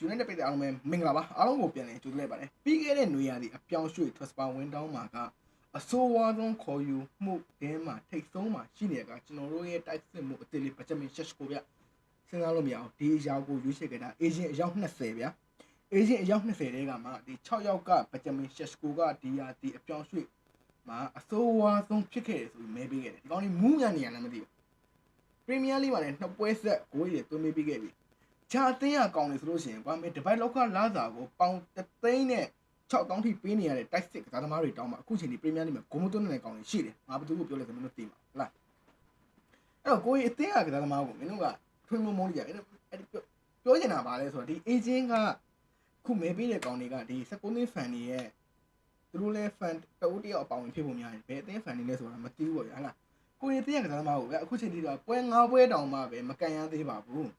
United ပိတ်တဲ့အားလုံးပဲမင်္ဂလာပါအားလုံးကိုပြန်လည်ကြိုဆိုလိုက်ပါတယ်ပြီးခဲ့တဲ့ຫນွေရာသီအပြောင်းရွှေ့ transfer ဝင်တောင်းမှာကအဆိုးဝါးဆုံးခေါ်ယူမှုတင်းမှာထိတ်ဆုံးမှာရှိနေကြကျွန်တော်တို့ရဲ့တိုက်စစ်မှုအသစ်လေး Benjamin Sesko ဗျစဉ်းစားလို့မရအောင်ဒီအရာကိုရွေးချယ်ခဲ့တာ agent အယောက်20ဗျာ agent အယောက်20တဲကမှဒီ6ယောက်က Benjamin Sesko ကဒီရာသီအပြောင်းရွှေ့မှာအဆိုးဝါးဆုံးဖြစ်ခဲ့တယ်ဆိုပြီးမဲပေးခဲ့တယ်ဒီကောင်ကြီးမူးညာနေရလည်းမသိဘူး Premier League မှာလည်းနှစ်ပွဲဆက်ဂိုးတွေသွင်းပေးခဲ့ပြီချာအသင်းရကောင်းနေဆိုလို့ရှိရင်ကွာမင်းတပတ်လောက်ကလာစာကိုပေါင်3သိန်းနဲ့6000ထိပေးနေရတဲ့တိုက်စစ်ကစားသမားတွေတောင်းမှာအခုချိန်ဒီ Premier League မှာဂိုးမသွင်းတဲ့ကောင်းနေရှိတယ်ငါဘယ်သူကိုပြောလဲဆိုမင်းတို့သိမှာဟုတ်လားအဲ့တော့ကိုကြီးအသင်းရကစားသမားကိုမင်းတို့ကထွေးမုံမုံကြတယ်အဲ့ပြောချင်တာပါလဲဆိုတော့ဒီ agent ကခုမဲပေးတဲ့ကောင်းတွေကဒီ16သိန်း fan တွေရဲ့သူတို့လဲ fan တအုပ်တယောက်အပေါင်းဖြစ်ဖို့များတယ်ဘယ်အသင်း fan တွေလဲဆိုတာမသိဘူးပေါ့ဗျာဟုတ်လားကိုကြီးအသင်းရကစားသမားကိုဗျအခုချိန်ဒီတော့ပွဲ9ပွဲတောင်မှပဲမကန်ရသေးပါဘူး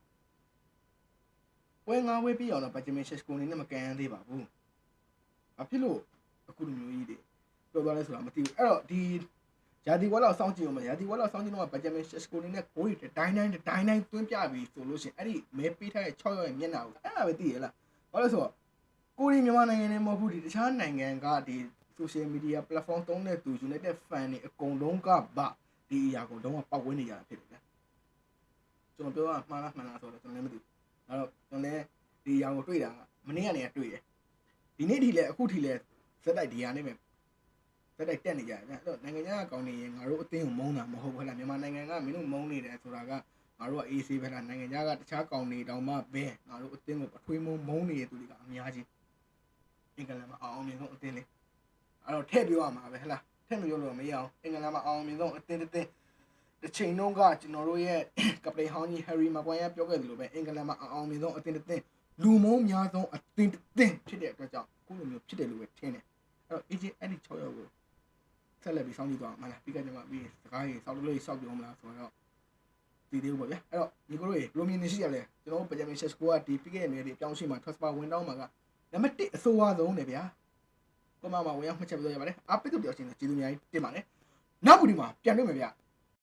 ပွဲ9ပွဲပြီးအောင်တော့ Benjamin Sesko နေနဲ့မကန်ရသေးပါဘူး။ဘာဖြစ်လို့အခုလိုမျိုးကြီးတွေပြောသွားလဲဆိုတာမသိဘူး။အဲ့တော့ဒီယာဒီဝက်လောက်စောင့်ကြည့်အောင်မယာဒီဝက်လောက်စောင့်ကြည့်တော့ Benjamin Sesko နေနဲ့ဂိုးတွေတိုင်းသွင်းပြပြီးဆိုလို့ရှိရင်အဲ့ဒီမဲပေးထားတဲ့6ရောက်ရဲ့မျက်နှာကိုအဲ့ဒါပဲသိရလား။ဘာလို့လဲဆိုတော့ကိုရီမြန်မာနိုင်ငံနဲ့မဟုတ်ဘူးဒီတခြားနိုင်ငံကဒီ social media platform သုံးတဲ့သူ United fan တွေအကုန်လုံးကဒီအရာကိုတော့ပောက်ဝဲနေကြတာဖြစ်တယ်ဗျာ။ကျွန်တော်ပြောတာမှားလားဆိုတော့ကျွန်တော်လည်းမသိဘူး။အဲ့တော့ကျွန်တော်လည်းဒီအရာကိုတွေ့တာမနေ့ကနေတွေ့တယ်ဒီနေ့ထိလည်းအခုထိလည်းဇက်တိုက်ဒီဟာနဲ့ပဲဇက်တိုက်တက်နေကြတယ်ဗျအဲ့တော့နိုင်ငံခြားအကောင့်တွေငါတို့အသင်းကိုမုန်းတာမဟုတ်ဘူးလားမြန်မာနိုင်ငံကမင်းတို့မုန်းနေတယ်ဆိုတာကငါတို့က AC ပဲလားနိုင်ငံခြားကတခြားကောင်တွေတောင်မှပဲငါတို့အသင်းကိုအထွေးမုန်းနေတဲ့သူတွေကအများကြီးအင်္ဂလန်မှာအောင်မြင်ဆုံးအသင်းလေးအဲ့တော့ထည့်ပြောရမှာပဲဟလားထည့်မပြောလို့မရအောင်အင်္ဂလန်မှာအောင်မြင်ဆုံးအသင်းတစ်ချိန်လုံးကကျွန်တော်တို့ရဲ့ကပတိန်ဟောင်းကြီး Harry Maguire ပြောခဲ့သလိုပဲအင်္ဂလန်မှာအောင်မြင်ဆုံးအသင်းလူမုန်းများဆုံးအသင်းဖြစ်တဲ့အတွက်ကြောင့်ခုလိုမျိုးဖြစ်တယ်လို့ပဲထင်တယ်အဲ့တော့ agent အဲ့ဒီ6ယောက်ကိုဆက်လက်ပြီးစောင့်ကြည့်သွားမှာလားပြီးကြမှာပြီးစကားကြီးစောက်လို့စောက်ပြောမလားဆိုတော့ဒီသေးဘူးပေါ့ဗျာအဲ့တော့ညီကိုတို့ရေဘလိုမြင်နေရှိရလဲကျွန်တော် Benjamin Sesko ကဒီပြီးခဲ့တဲ့နေ့ဒီအပြောင်းရှိမှာ transfer ဝင်တောင်းမှာကနံပါတ်1အဆိုးအဆုံးနေဗျာကွန်မမှာဝင်ရောက်မှတ်ချက်ပြောရပါတယ်အားပေးသူတယောက်ချင်းကျေးဇူးများကြီးတင်ပါတယ်နောက်ဘူးဒီမှာပြန်တွေ့မယ်ဗျ